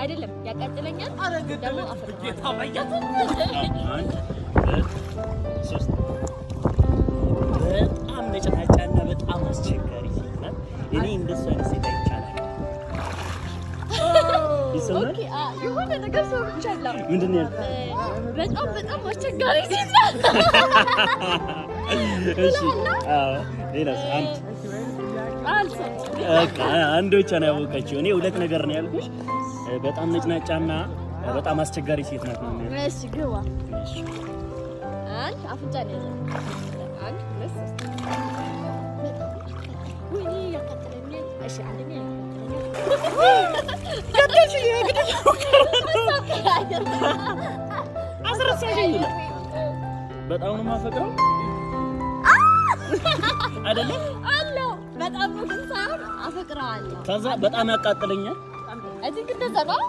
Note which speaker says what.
Speaker 1: አይደለም ያቃጥለኛል ደግሞ አፈቅራለሁ
Speaker 2: በጣም ነጭናጫና በጣም አስቸጋሪ ሴት ናት እኔ እንደሷ አይነት ሴት አይቻላል
Speaker 1: ኦኬ የሆነ ነገር ሰምቻለሁ
Speaker 2: ምንድነው
Speaker 1: በጣም አስቸጋሪ ሴት ናት
Speaker 2: እሺ ሌላስ አንድ ብቻ ነው ያወቀችው እኔ ሁለት ነገር ነው ያልኩሽ በጣም ነጭናጫና በጣም አስቸጋሪ ሴት ናት ነው
Speaker 1: እሺ ግባ አንድ አፍንጫ ነው ያዘው አንድ ሁለት ሶስት ወይኔ ያቃጥለኛል እሺ አንደኛ ገደሽ ይገደሽ
Speaker 2: አስረሳሽኝ በጣም ነው የማፈቅረው አይደለ
Speaker 1: አለው በጣም ነው ግን ሳይሆን አፈቅራለሁ
Speaker 2: ከዛ በጣም ያቃጥለኛል
Speaker 1: I think እንደዛ ነው